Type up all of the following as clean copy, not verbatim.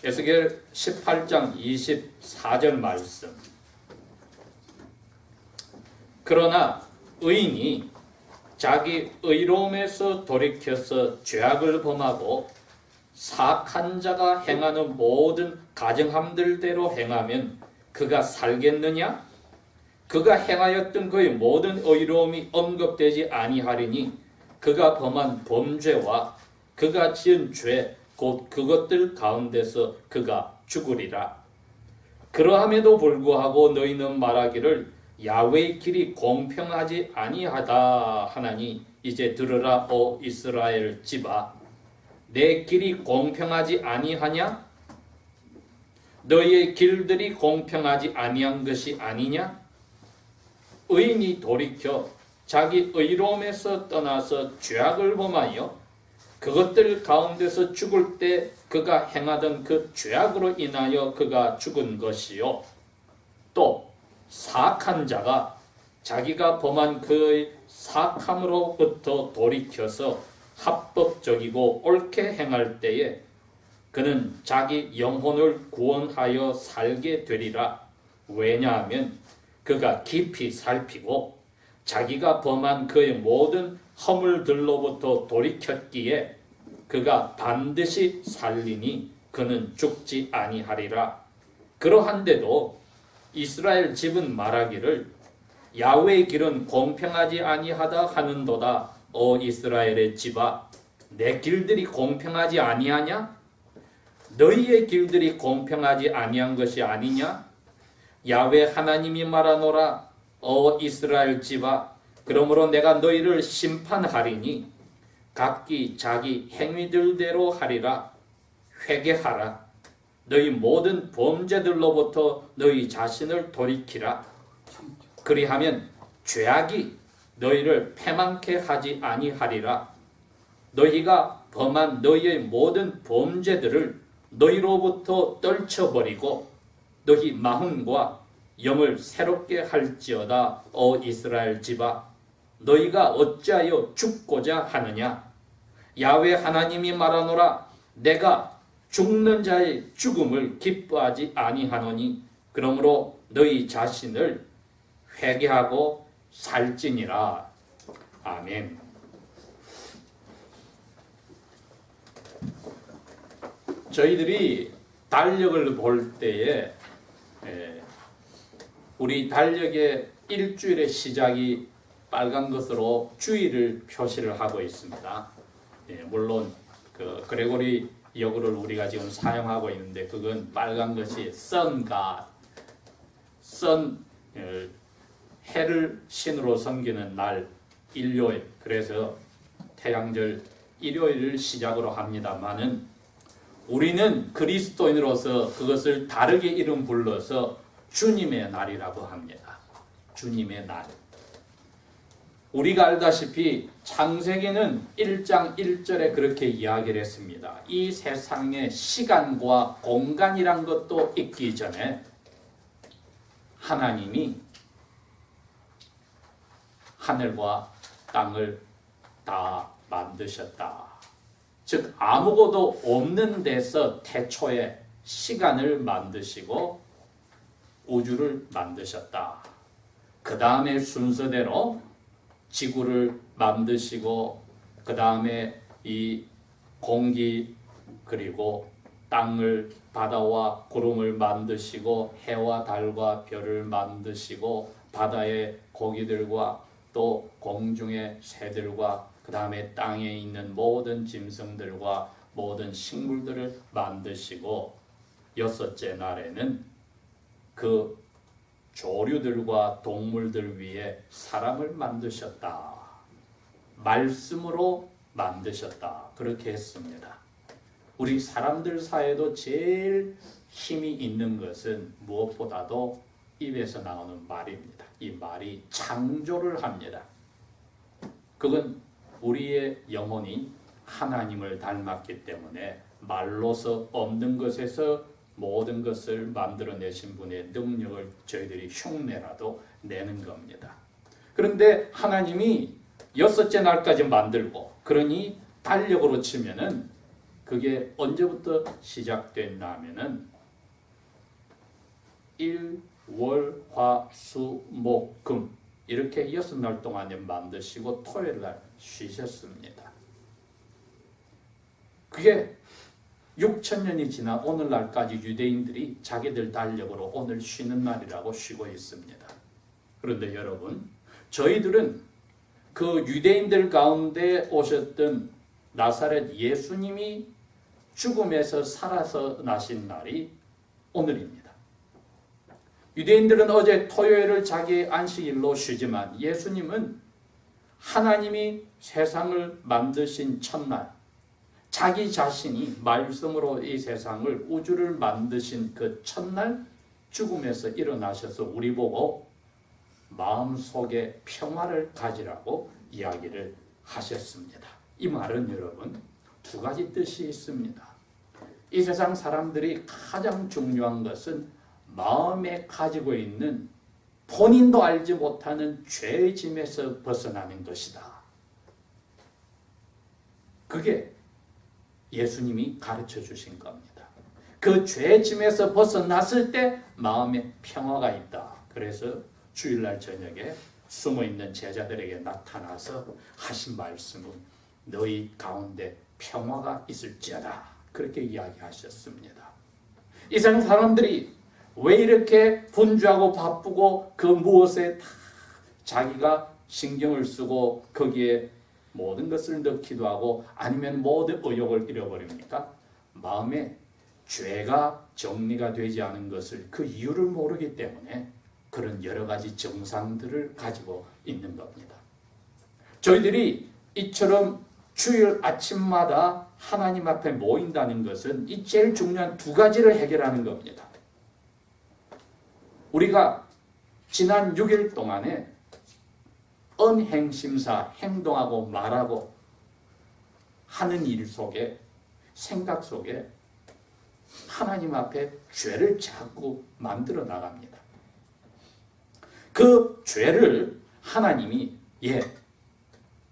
에스겔 18장 24절 말씀. 그러나 의인이 자기 의로움에서 돌이켜서 죄악을 범하고 사악한 자가 행하는 모든 가증함들대로 행하면 그가 살겠느냐? 그가 행하였던 그의 모든 의로움이 언급되지 아니하리니 그가 범한 범죄와 그가 지은 죄 곧 그것들 가운데서 그가 죽으리라. 그러함에도 불구하고 너희는 말하기를 야훼의 길이 공평하지 아니하다 하나니 이제 들으라 오 이스라엘 집아, 내 길이 공평하지 아니하냐? 너희의 길들이 공평하지 아니한 것이 아니냐? 의인이 돌이켜 자기 의로움에서 떠나서 죄악을 범하여 그것들 가운데서 죽을 때 그가 행하던 그 죄악으로 인하여 그가 죽은 것이요, 또 사악한 자가 자기가 범한 그의 사악함으로부터 돌이켜서 합법적이고 옳게 행할 때에 그는 자기 영혼을 구원하여 살게 되리라. 왜냐하면 그가 깊이 살피고 자기가 범한 그의 모든 허물들로부터 돌이켰기에 그가 반드시 살리니 그는 죽지 아니하리라. 그러한데도 이스라엘 집은 말하기를 야훼의 길은 공평하지 아니하다 하는도다. 오 이스라엘의 집아, 내 길들이 공평하지 아니하냐? 너희의 길들이 공평하지 아니한 것이 아니냐? 야훼 하나님이 말하노라. 오 이스라엘 집아, 그러므로 내가 너희를 심판하리니 각기 자기 행위들대로 하리라. 회개하라. 너희 모든 범죄들로부터 너희 자신을 돌이키라. 그리하면 죄악이 너희를 패망케 하지 아니하리라. 너희가 범한 너희의 모든 범죄들을 너희로부터 떨쳐버리고 너희 마음과 영을 새롭게 할지어다. 오 이스라엘 집아, 너희가 어찌하여 죽고자 하느냐? 야훼 하나님이 말하노라. 내가 죽는 자의 죽음을 기뻐하지 아니하노니 그러므로 너희 자신을 회개하고 살지니라. 아멘. 저희들이 달력을 볼 때에 우리 달력의 일주일의 시작이 빨간 것으로 주일을 표시를 하고 있습니다. 물론 그 그레고리 역으를 우리가 지금 사용하고 있는데 그건 빨간 것이 선가, 해를 신으로 섬기는 날 일요일, 그래서 태양절 일요일을 시작으로 합니다만은 우리는 그리스도인으로서 그것을 다르게 이름 불러서 주님의 날이라고 합니다. 주님의 날. 우리가 알다시피 창세기는 1장 1절에 그렇게 이야기를 했습니다. 이 세상에 시간과 공간이란 것도 있기 전에 하나님이 하늘과 땅을 다 만드셨다. 즉 아무것도 없는 데서 태초에 시간을 만드시고 우주를 만드셨다. 그 다음에 순서대로 지구를 만드시고 그 다음에 이 공기 그리고 땅을 바다와 구름을 만드시고 해와 달과 별을 만드시고 바다의 고기들과 또 공중의 새들과 그 다음에 땅에 있는 모든 짐승들과 모든 식물들을 만드시고 여섯째 날에는 그 조류들과 동물들 위에 사람을 만드셨다. 말씀으로 만드셨다. 그렇게 했습니다. 우리 사람들 사이에도 제일 힘이 있는 것은 무엇보다도 입에서 나오는 말입니다. 이 말이 창조를 합니다. 그건 우리의 영혼이 하나님을 닮았기 때문에 말로서 없는 것에서 모든 것을 만들어내신 분의 능력을 저희들이 흉내라도 내는 겁니다. 그런데 하나님이 여섯째 날까지 만들고, 그러니 달력으로 치면은 그게 언제부터 시작됐나 하면은 일, 월, 화, 수, 목, 금 이렇게 6날 동안에 만드시고 토요일 날 쉬셨습니다. 그게 6,000년이 지난 오늘날까지 유대인들이 자기들 달력으로 오늘 쉬는 날이라고 쉬고 있습니다. 그런데 여러분, 저희들은 그 유대인들 가운데 오셨던 나사렛 예수님이 죽음에서 살아서 나신 날이 오늘입니다. 유대인들은 어제 토요일을 자기의 안식일로 쉬지만 예수님은 하나님이 세상을 만드신 첫날 자기 자신이 말씀으로 이 세상을 우주를 만드신 그 첫날 죽음에서 일어나셔서 우리 보고 마음속에 평화를 가지라고 이야기를 하셨습니다. 이 말은 여러분 두 가지 뜻이 있습니다. 이 세상 사람들이 가장 중요한 것은 마음에 가지고 있는 본인도 알지 못하는 죄의 짐에서 벗어나는 것이다. 그게 예수님이 가르쳐 주신 겁니다. 그 죄의 짐에서 벗어났을 때 마음에 평화가 있다. 그래서 주일날 저녁에 숨어있는 제자들에게 나타나서 하신 말씀은 너희 가운데 평화가 있을지어다. 그렇게 이야기하셨습니다. 이 세상 사람들이 왜 이렇게 분주하고 바쁘고 그 무엇에 다 자기가 신경을 쓰고 거기에 모든 것을 넣기도 하고 아니면 모든 의욕을 잃어버립니까? 마음에 죄가 정리가 되지 않은 것을 그 이유를 모르기 때문에 그런 여러 가지 증상들을 가지고 있는 겁니다. 저희들이 이처럼 주일 아침마다 하나님 앞에 모인다는 것은 이 제일 중요한 두 가지를 해결하는 겁니다. 우리가 지난 6일 동안에 언행심사, 행동하고 말하고 하는 일 속에 생각 속에 하나님 앞에 죄를 자꾸 만들어 나갑니다. 그 죄를 하나님이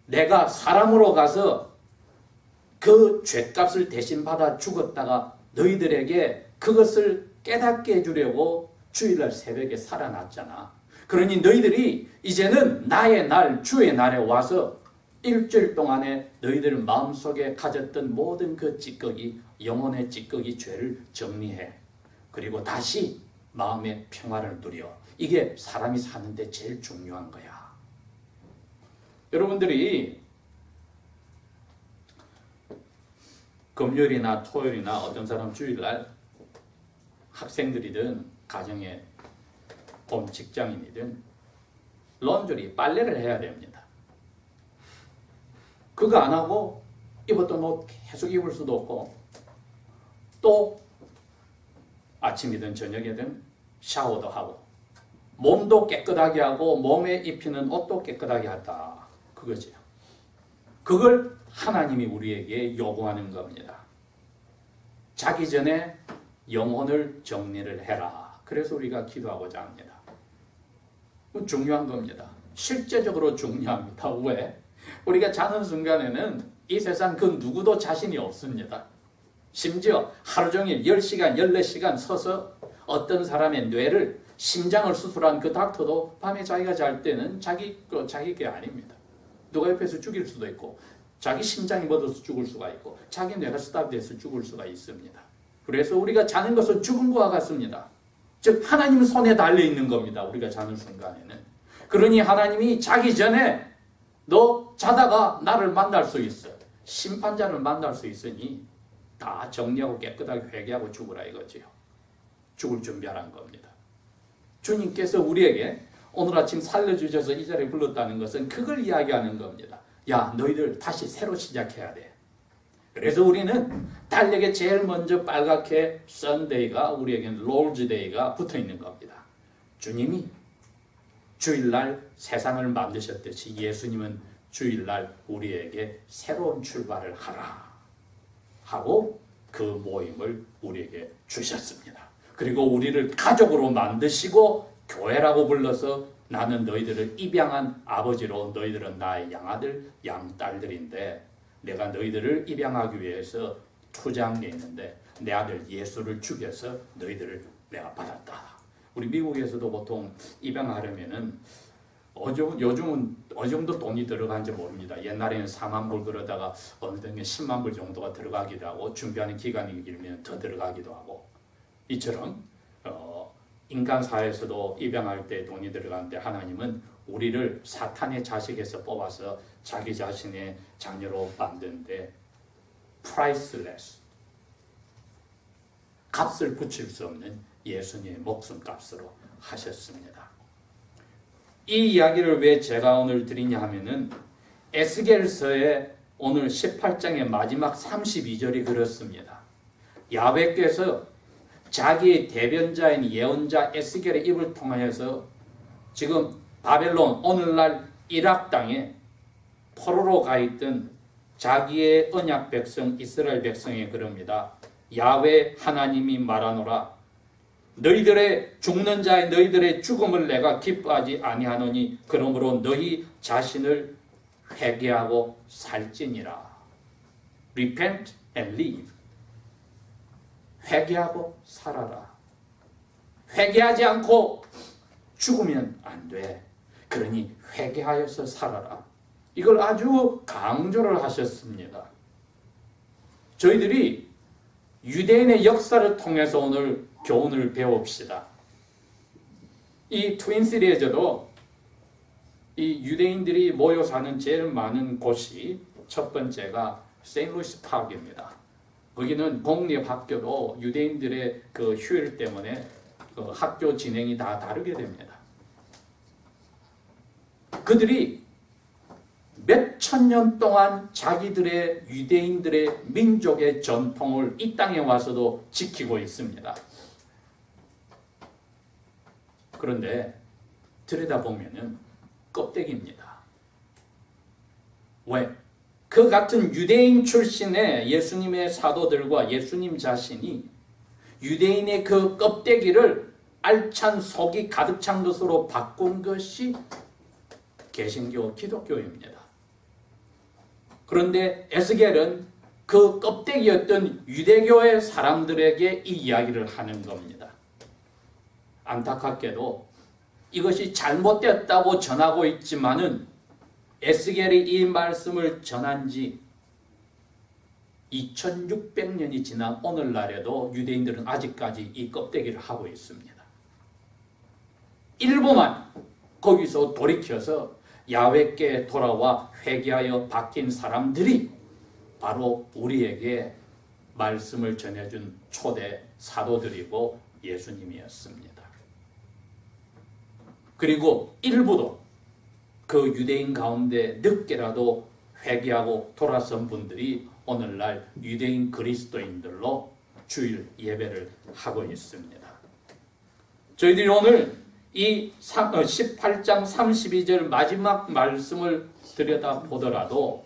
내가 사람으로 가서 그 죄값을 대신 받아 죽었다가 너희들에게 그것을 깨닫게 해주려고 주일날 새벽에 살아났잖아. 그러니 너희들이 이제는 나의 날, 주의 날에 와서 일주일 동안에 너희들 마음속에 가졌던 모든 그 찌꺼기, 영혼의 찌꺼기 죄를 정리해. 그리고 다시 마음의 평화를 누려. 이게 사람이 사는데 제일 중요한 거야. 여러분들이 금요일이나 토요일이나 어떤 사람 주일날 학생들이든 가정에 본 직장인이든 런드리, 빨래를 해야 됩니다. 그거 안 하고 입었던 옷 계속 입을 수도 없고 또 아침이든 저녁이든 샤워도 하고 몸도 깨끗하게 하고 몸에 입히는 옷도 깨끗하게 한다. 그거죠. 그걸 하나님이 우리에게 요구하는 겁니다. 자기 전에 영혼을 정리를 해라. 그래서 우리가 기도하고자 합니다. 중요한 겁니다. 실제적으로 중요합니다. 왜? 우리가 자는 순간에는 이 세상 그 누구도 자신이 없습니다. 심지어 하루 종일 10시간, 14시간 서서 어떤 사람의 뇌를 심장을 수술한 그 닥터도 밤에 자기가 잘 때는 자기 게 아닙니다. 누가 옆에서 죽일 수도 있고 자기 심장이 멎어서 죽을 수가 있고 자기 뇌가 스탑돼서 죽을 수가 있습니다. 그래서 우리가 자는 것은 죽은 것과 같습니다. 즉 하나님 손에 달려있는 겁니다. 우리가 자는 순간에는. 그러니 하나님이 자기 전에 너 자다가 나를 만날 수 있어. 심판자를 만날 수 있으니 다 정리하고 깨끗하게 회개하고 죽으라 이거지요. 죽을 준비하라는 겁니다. 주님께서 우리에게 오늘 아침 살려주셔서 이 자리에 불렀다는 것은 그걸 이야기하는 겁니다. 야, 너희들 다시 새로 시작해야 돼. 그래서 우리는 달력에 제일 먼저 빨갛게 썬데이가 우리에게는 롤즈데이가 붙어있는 겁니다. 주님이 주일날 세상을 만드셨듯이 예수님은 주일날 우리에게 새로운 출발을 하라 하고 그 모임을 우리에게 주셨습니다. 그리고 우리를 가족으로 만드시고 교회라고 불러서 나는 너희들을 입양한 아버지로 너희들은 나의 양아들, 양딸들인데 내가 너희들을 입양하기 위해서 투자한 게 있는데 내 아들 예수를 죽여서 너희들을 내가 받았다. 우리 미국에서도 보통 입양하려면은 요즘은 어느 정도 돈이 들어간지 모릅니다. 옛날에는 4만 불 그러다가 어느 정도 10만 불 정도가 들어가기도 하고 준비하는 기간이 길면 더 들어가기도 하고 이처럼 인간 사회에서도 입양할 때 돈이 들어가는데 하나님은 우리를 사탄의 자식에서 뽑아서 자기 자신의 자녀로 만드는데 priceless 값을 붙일 수 없는 예수님의 목숨값으로 하셨습니다. 이 이야기를 왜 제가 오늘 드리냐 하면은 에스겔서의 오늘 18장의 마지막 32절이 그렇습니다. 야훼께서 자기의 대변자인 예언자 에스겔의 입을 통하여서 지금 바벨론 오늘날 이락 땅에 포로로 가 있던 자기의 언약 백성 이스라엘 백성에 그럽니다. 야훼 하나님이 말하노라 너희들의 죽는 자의 너희들의 죽음을 내가 기뻐하지 아니하노니 그러므로 너희 자신을 회개하고 살지니라. Repent and live. 회개하고 살아라. 회개하지 않고 죽으면 안 돼. 그러니 회개하여서 살아라. 이걸 아주 강조를 하셨습니다. 저희들이 유대인의 역사를 통해서 오늘 교훈을 배웁시다. 이 트윈시리에서도 이 유대인들이 모여 사는 제일 많은 곳이 첫 번째가 세인루이스 파크입니다. 거기는 공립학교도 유대인들의 그 휴일 때문에 그 학교 진행이 다 다르게 됩니다. 그들이 몇 천 년 동안 자기들의 유대인들의 민족의 전통을 이 땅에 와서도 지키고 있습니다. 그런데 들여다보면은 껍데기입니다. 왜? 그 같은 유대인 출신의 예수님의 사도들과 예수님 자신이 유대인의 그 껍데기를 알찬 속이 가득 찬 것으로 바꾼 것이 개신교 기독교입니다. 그런데 에스겔은 그 껍데기였던 유대교의 사람들에게 이 이야기를 하는 겁니다. 안타깝게도 이것이 잘못되었다고 전하고 있지만은 에스겔이 이 말씀을 전한 지 2600년이 지난 오늘날에도 유대인들은 아직까지 이 껍데기를 하고 있습니다. 일부만 거기서 돌이켜서 야훼께 돌아와 회개하여 바뀐 사람들이 바로 우리에게 말씀을 전해준 초대 사도들이고 예수님이었습니다. 그리고 일부도 그 유대인 가운데 늦게라도 회개하고 돌아선 분들이 오늘날 유대인 그리스도인들로 주일 예배를 하고 있습니다. 저희들이 오늘 이 18장 32절 마지막 말씀을 들여다보더라도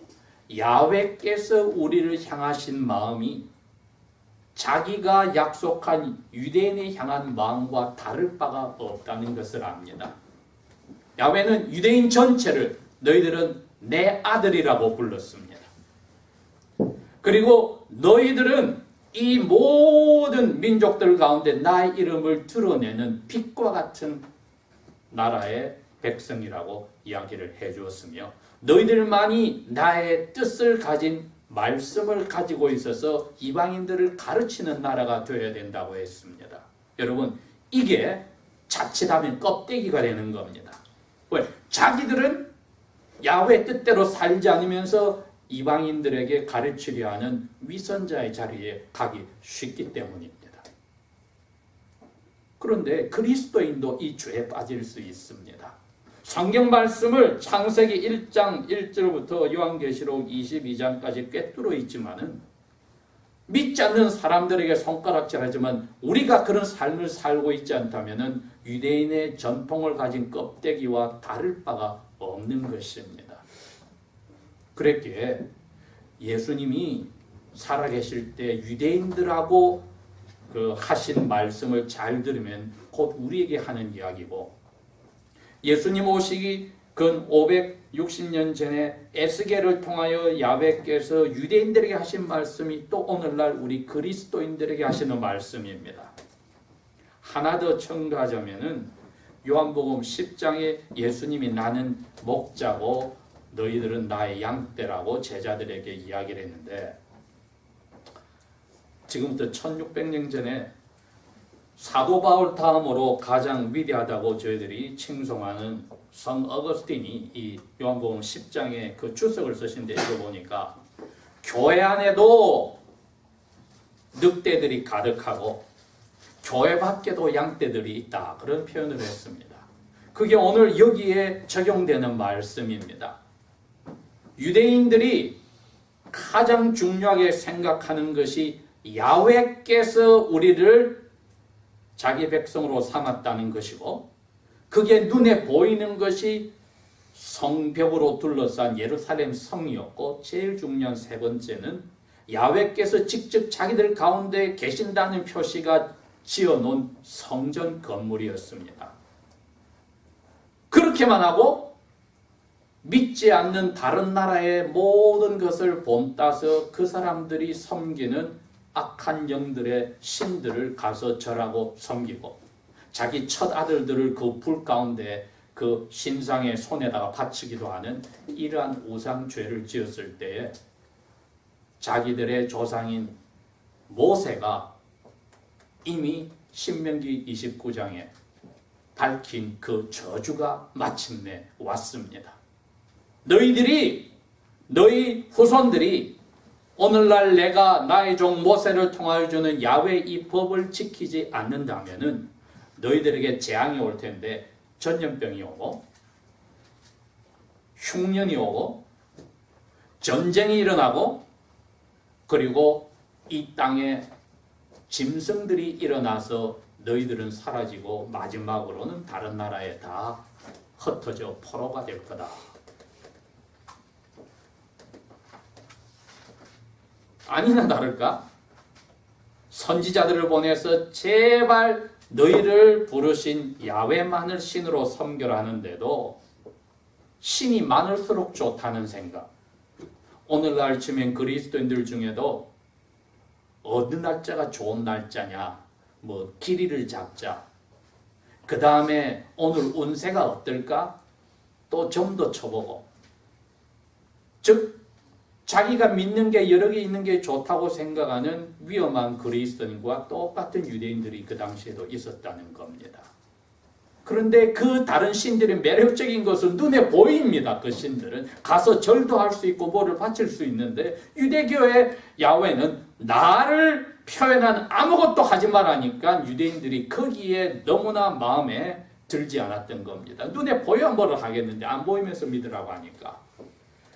야훼께서 우리를 향하신 마음이 자기가 약속한 유대인에 향한 마음과 다를 바가 없다는 것을 압니다. 야훼는 유대인 전체를 너희들은 내 아들이라고 불렀습니다. 그리고 너희들은 이 모든 민족들 가운데 나의 이름을 드러내는 빛과 같은 나라의 백성이라고 이야기를 해주었으며 너희들만이 나의 뜻을 가진 말씀을 가지고 있어서 이방인들을 가르치는 나라가 되어야 된다고 했습니다. 여러분 이게 자칫하면 껍데기가 되는 겁니다. 왜? 자기들은 야훼 뜻대로 살지 않으면서 이방인들에게 가르치려 하는 위선자의 자리에 가기 쉽기 때문입니다. 그런데 그리스도인도 이 죄에 빠질 수 있습니다. 성경 말씀을 창세기 1장 1절부터 요한계시록 22장까지 꿰뚫어 있지만은 믿지 않는 사람들에게 손가락질하지만 우리가 그런 삶을 살고 있지 않다면은 유대인의 전통을 가진 껍데기와 다를 바가 없는 것입니다. 그랬기에 예수님이 살아계실 때 유대인들하고 하신 말씀을 잘 들으면 곧 우리에게 하는 이야기고 예수님 오시기 근 60년 전에 에스겔을 통하여 야훼께서 유대인들에게 하신 말씀이 또 오늘날 우리 그리스도인들에게 하시는 말씀입니다. 하나 더 첨가하자면은 요한복음 10장에 예수님이 나는 목자고 너희들은 나의 양떼라고 제자들에게 이야기를 했는데, 지금부터 1600년 전에 사도 바울 다음으로 가장 위대하다고 저희들이 칭송하는 성 어거스틴이 이 요한복음 10장에 그 주석을 쓰신데 읽어보니까 교회 안에도 늑대들이 가득하고 교회 밖에도 양떼들이 있다, 그런 표현을 했습니다. 그게 오늘 여기에 적용되는 말씀입니다. 유대인들이 가장 중요하게 생각하는 것이 야훼께서 우리를 자기 백성으로 삼았다는 것이고, 그게 눈에 보이는 것이 성벽으로 둘러싼 예루살렘 성이었고, 제일 중요한 세 번째는 야훼께서 직접 자기들 가운데 계신다는 표시가 지어놓은 성전 건물이었습니다. 그렇게만 하고 믿지 않는 다른 나라의 모든 것을 본따서 그 사람들이 섬기는 악한 영들의 신들을 가서 절하고 섬기고, 자기 첫 아들들을 그 불 가운데 그 신상의 손에다가 바치기도 하는 이러한 우상죄를 지었을 때에 자기들의 조상인 모세가 이미 신명기 29장에 밝힌 그 저주가 마침내 왔습니다. 너희 후손들이 오늘날 내가 나의 종 모세를 통하여 주는 야훼 이 법을 지키지 않는다면은 너희들에게 재앙이 올 텐데, 전염병이 오고 흉년이 오고 전쟁이 일어나고, 그리고 이 땅에 짐승들이 일어나서 너희들은 사라지고 마지막으로는 다른 나라에 다 흩어져 포로가 될 거다. 아니나 다를까? 선지자들을 보내서 제발 너희를 부르신 야훼만을 신으로 섬겨라 하는데도 신이 많을수록 좋다는 생각. 오늘날 치면 그리스도인들 중에도 어느 날짜가 좋은 날짜냐, 뭐 길이를 잡자, 그 다음에 오늘 운세가 어떨까 또 점도 쳐보고, 즉 자기가 믿는 게 여러 개 있는 게 좋다고 생각하는 위험한 그리스도인과 똑같은 유대인들이 그 당시에도 있었다는 겁니다. 그런데 그 다른 신들의 매력적인 것은 눈에 보입니다. 그 신들은 가서 절도 할 수 있고 뭐를 바칠 수 있는데, 유대교의 야훼는 나를 표현한 아무것도 하지 말라니까 유대인들이 거기에 너무나 마음에 들지 않았던 겁니다. 눈에 보여 뭐를 하겠는데 안 보이면서 믿으라고 하니까.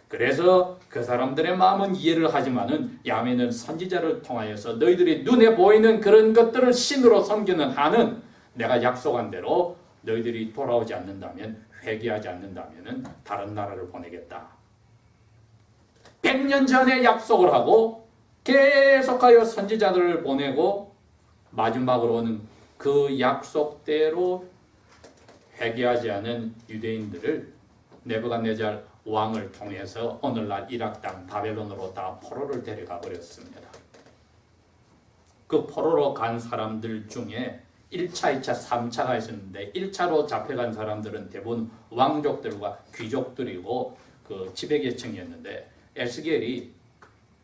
그래서 그 사람들의 마음은 이해를 하지만은 야훼는 선지자를 통하여서 너희들이 눈에 보이는 그런 것들을 신으로 섬기는 한은 내가 약속한 대로 너희들이 돌아오지 않는다면, 회개하지 않는다면 다른 나라를 보내겠다. 100년 전에 약속을 하고 계속하여 선지자들을 보내고 마지막으로는 그 약속대로 회개하지 않은 유대인들을 네부갓네살 왕을 통해서 오늘날 이락 땅 바벨론으로 다 포로를 데려가 버렸습니다. 그 포로로 간 사람들 중에 1차, 2차, 3차가 있었는데 1차로 잡혀간 사람들은 대부분 왕족들과 귀족들이고 그 지배계층이었는데, 에스겔이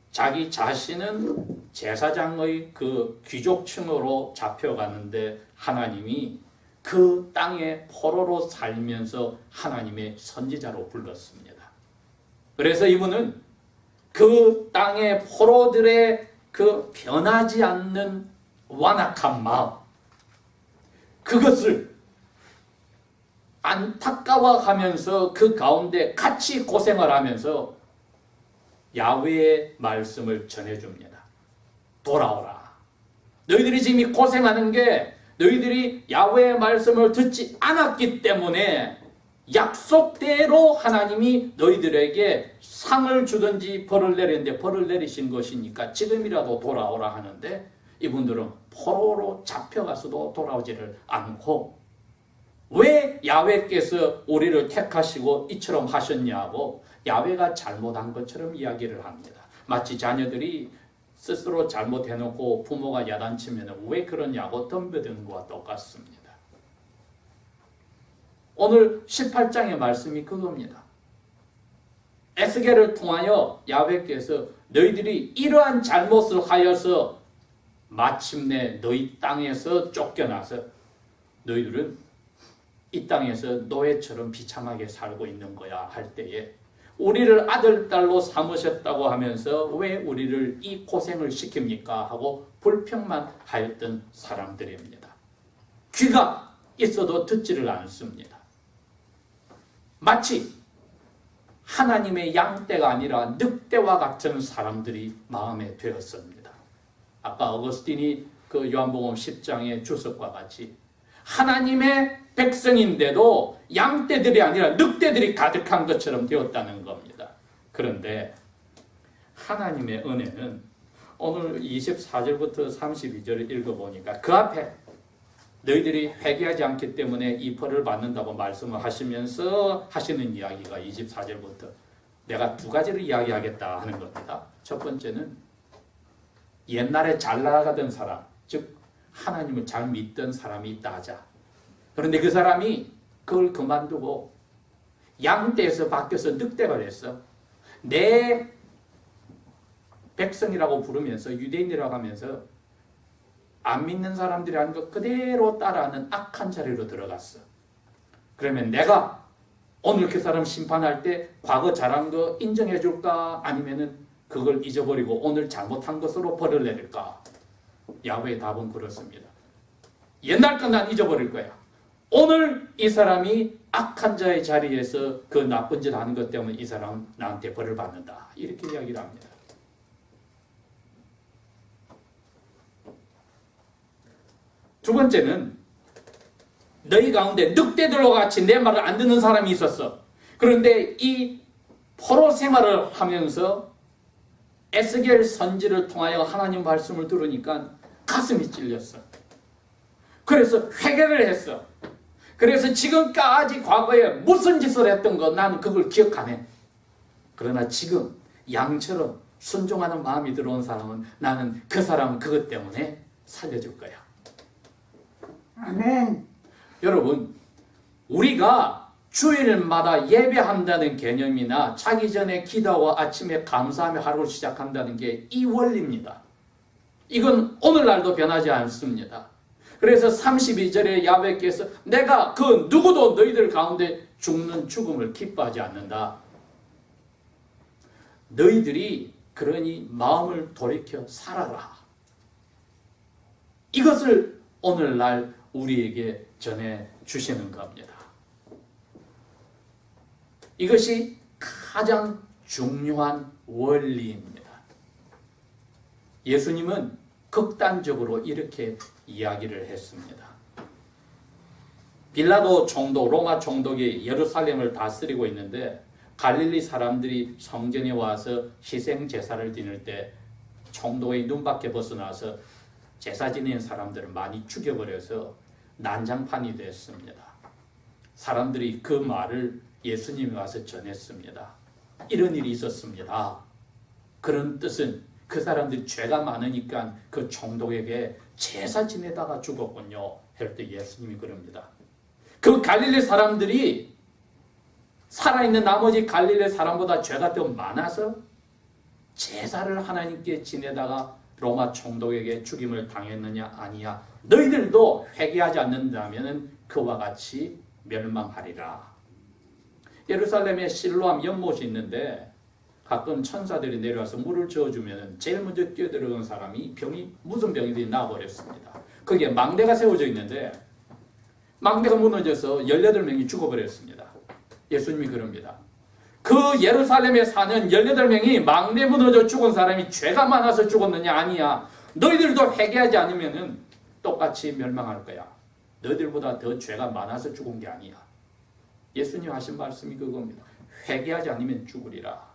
자기 자신은 제사장의 그 귀족층으로 잡혀갔는데 하나님이 그 땅에 포로로 살면서 하나님의 선지자로 불렀습니다. 그래서 이분은 그 땅의 포로들의 그 변하지 않는 완악한 마음, 그것을 안타까워하면서 그 가운데 같이 고생을 하면서 야훼의 말씀을 전해줍니다. 돌아오라. 너희들이 지금 이 고생하는 게 너희들이 야훼의 말씀을 듣지 않았기 때문에 약속대로 하나님이 너희들에게 상을 주든지 벌을 내리는데 벌을 내리신 것이니까 지금이라도 돌아오라 하는데, 이분들은 포로로 잡혀가서도 돌아오지를 않고 왜 야훼께서 우리를 택하시고 이처럼 하셨냐고 야훼가 잘못한 것처럼 이야기를 합니다. 마치 자녀들이 스스로 잘못해놓고 부모가 야단치면 왜 그러냐고 덤벼드는 것과 똑같습니다. 오늘 18장의 말씀이 그겁니다. 에스겔을 통하여 야훼께서 너희들이 이러한 잘못을 하여서 마침내 너희 땅에서 쫓겨나서 너희들은 이 땅에서 노예처럼 비참하게 살고 있는 거야 할 때에 우리를 아들, 딸로 삼으셨다고 하면서 왜 우리를 이 고생을 시킵니까? 하고 불평만 하였던 사람들입니다. 귀가 있어도 듣지를 않습니다. 마치 하나님의 양떼가 아니라 늑대와 같은 사람들이 마음에 되었습니다. 아까 어거스틴이 그 요한복음 10장의 주석과 같이 하나님의 백성인데도 양떼들이 아니라 늑대들이 가득한 것처럼 되었다는 겁니다. 그런데 하나님의 은혜는 오늘 24절부터 32절을 읽어보니까 그 앞에 너희들이 회개하지 않기 때문에 이 벌을 받는다고 말씀을 하시면서 하시는 이야기가 24절부터 내가 두 가지를 이야기하겠다 하는 겁니다. 첫 번째는 옛날에 잘 나가던 사람, 즉 하나님을 잘 믿던 사람이 있다 하자. 그런데 그 사람이 그걸 그만두고 양떼에서 바뀌어서 늑대가 됐어. 내 백성이라고 부르면서 유대인이라고 하면서 안 믿는 사람들이 하는 것 그대로 따라하는 악한 자리로 들어갔어. 그러면 내가 오늘 그 사람 심판할 때 과거 잘한 거 인정해 줄까? 아니면은 그걸 잊어버리고 오늘 잘못한 것으로 벌을 내릴까? 야훼의 답은 그렇습니다. 옛날 건 난 잊어버릴 거야. 오늘 이 사람이 악한 자의 자리에서 그 나쁜 짓 하는 것 때문에 이 사람은 나한테 벌을 받는다. 이렇게 이야기를 합니다. 두 번째는 너희 가운데 늑대들과 같이 내 말을 안 듣는 사람이 있었어. 그런데 이 포로 생활을 하면서 에스겔 선지를 통하여 하나님 말씀을 들으니까 가슴이 찔렸어. 그래서 회개를 했어. 그래서 지금까지 과거에 무슨 짓을 했던 거 나는 그걸 기억 안 해. 그러나 지금 양처럼 순종하는 마음이 들어온 사람은 나는 그 사람 그것 때문에 살려줄 거야. 아멘. 여러분, 우리가 주일마다 예배한다는 개념이나 자기 전에 기도와 아침에 감사하며 하루를 시작한다는 게 이 원리입니다. 이건 오늘날도 변하지 않습니다. 그래서 32절에 야훼께서 내가 그 누구도 너희들 가운데 죽는 죽음을 기뻐하지 않는다. 너희들이 그러니 마음을 돌이켜 살아라. 이것을 오늘날 우리에게 전해 주시는 겁니다. 이것이 가장 중요한 원리입니다. 예수님은 극단적으로 이렇게 이야기를 했습니다. 빌라도 총독, 로마 총독이 예루살렘을 다스리고 있는데 갈릴리 사람들이 성전에 와서 희생 제사를 드릴 때 총독의 눈밖에 벗어나서 제사 지내는 사람들을 많이 죽여버려서 난장판이 됐습니다. 사람들이 그 말을 예수님이 와서 전했습니다. 이런 일이 있었습니다. 그런 뜻은 그 사람들이 죄가 많으니까 그 총독에게 제사 지내다가 죽었군요. 할 때 예수님이 그럽니다. 그 갈릴리 사람들이 살아있는 나머지 갈릴리 사람보다 죄가 더 많아서 제사를 하나님께 지내다가 로마 총독에게 죽임을 당했느냐? 아니야. 너희들도 회개하지 않는다면 그와 같이 멸망하리라. 예루살렘에 실로암 연못이 있는데 가끔 천사들이 내려와서 물을 저어주면 제일 먼저 뛰어들어온 사람이 병이 무슨 병이든지 나와버렸습니다. 거기에 망대가 세워져 있는데 망대가 무너져서 18명이 죽어버렸습니다. 예수님이 그럽니다. 그 예루살렘에 사는 18명이 망대 무너져 죽은 사람이 죄가 많아서 죽었느냐? 아니야. 너희들도 회개하지 않으면 똑같이 멸망할 거야. 너희들보다 더 죄가 많아서 죽은 게 아니야. 예수님 하신 말씀이 그겁니다. 회개하지 않으면 죽으리라.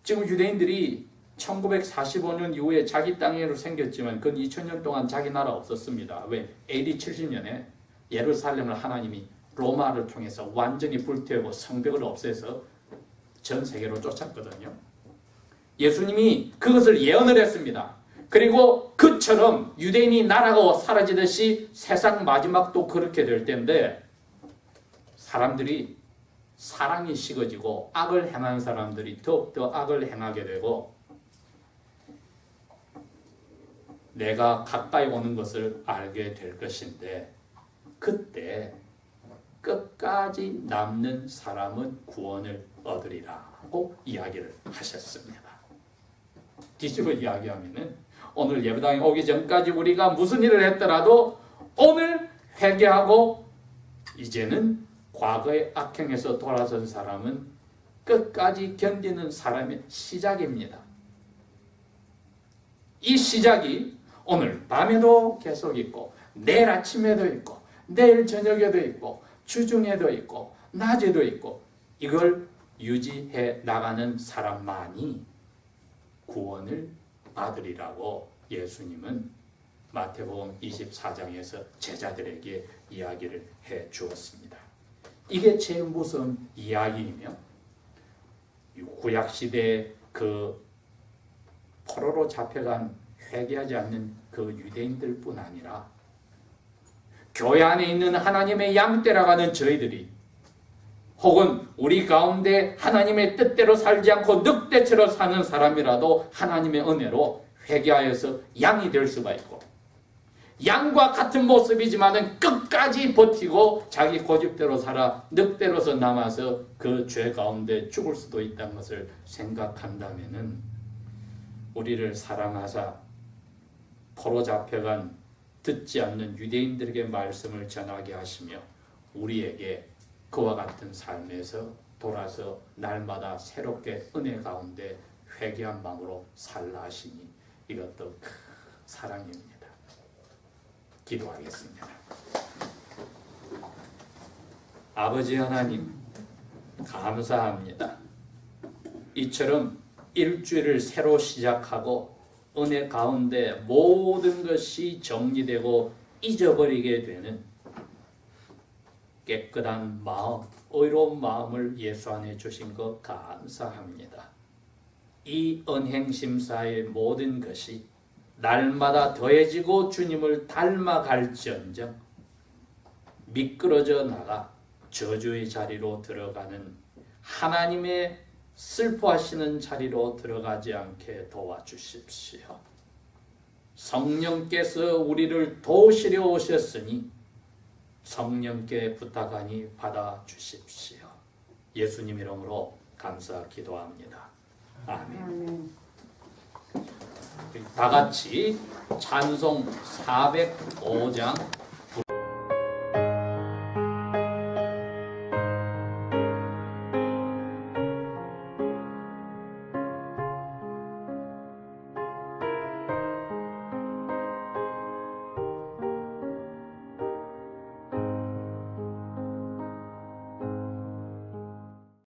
지금 유대인들이 1945년 이후에 자기 땅으로 생겼지만 그 2000년 동안 자기 나라 없었습니다. 왜? AD 70년에 예루살렘을 하나님이 로마를 통해서 완전히 불태우고 성벽을 없애서 전 세계로 쫓았거든요. 예수님이 그것을 예언을 했습니다. 그리고 그처럼 유대인이 나라가 사라지듯이 세상 마지막도 그렇게 될 텐데 사람들이 사랑이 식어지고 악을 행한 사람들이 더욱더 악을 행하게 되고 내가 가까이 오는 것을 알게 될 것인데 그때 끝까지 남는 사람은 구원을 얻으리라고 이야기를 하셨습니다. 뒤집어 이야기하면은 오늘 예배당에 오기 전까지 우리가 무슨 일을 했더라도 오늘 회개하고 이제는 과거의 악행에서 돌아선 사람은 끝까지 견디는 사람의 시작입니다. 이 시작이 오늘 밤에도 계속 있고 내일 아침에도 있고 내일 저녁에도 있고 주중에도 있고 낮에도 있고 이걸 유지해 나가는 사람만이 구원을 받으리라고 예수님은 마태복음 24장에서 제자들에게 이야기를 해 주었습니다. 이게 제일 무서운 이야기이며 구약시대의 그 포로로 잡혀간 회개하지 않는 그 유대인들뿐 아니라 교회 안에 있는 하나님의 양떼라 하는 저희들이 혹은 우리 가운데 하나님의 뜻대로 살지 않고 늑대처럼 사는 사람이라도 하나님의 은혜로 회개하여서 양이 될 수가 있고 양과 같은 모습이지만은 끝까지 버티고 자기 고집대로 살아 늑대로서 남아서 그 죄 가운데 죽을 수도 있다는 것을 생각한다면은 우리를 사랑하사 포로 잡혀간 듣지 않는 유대인들에게 말씀을 전하게 하시며 우리에게 그와 같은 삶에서 돌아서 날마다 새롭게 은혜 가운데 회개한 마음으로 살라 하시니 이것도 큰 사랑입니다. 기도하겠습니다. 아버지 하나님 감사합니다. 이처럼 일주일을 새로 시작하고 은혜 가운데 모든 것이 정리되고 잊어버리게 되는 깨끗한 마음, 의로운 마음을 예수 안에 주신 것 감사합니다. 이 은행심사의 모든 것이 날마다 더해지고 주님을 닮아갈지언정 미끄러져 나가 저주의 자리로 들어가는 하나님의 슬퍼하시는 자리로 들어가지 않게 도와주십시오. 성령께서 우리를 도우시려 오셨으니 성령께 부탁하니 받아주십시오. 예수님 이름으로 감사 기도합니다. 아멘. 다 같이 찬송 405장